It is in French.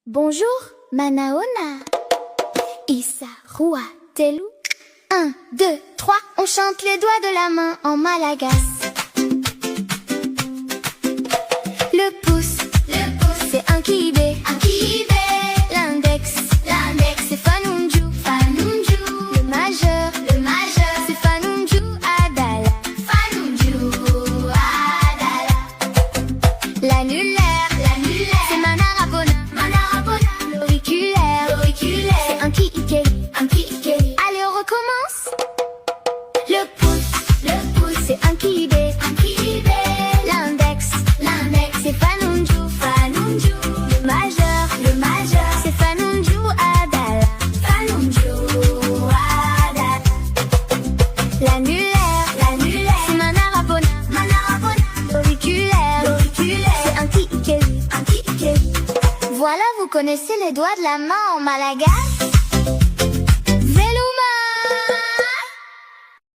Bonjour, Manaona. Issa, Rua, Telu. 1, 2, 3, on chante les doigts de la main en malagasy. Le pouce, c'est un kibé. L'index, c'est fanunju. Le majeur, c'est fanunju adala. L'annulaire, c'est manarabona. L'auriculaire, c'est un kiikeli. Allez, on recommence. Le pouce, c'est un kibé. L'index, c'est fanunju. Le majeur, c'est fanunju adala. L'annulaire, c'est manarabona. L'auriculaire, c'est un kiikeli. Voilà, vous connaissez les doigts de la main en malagasy.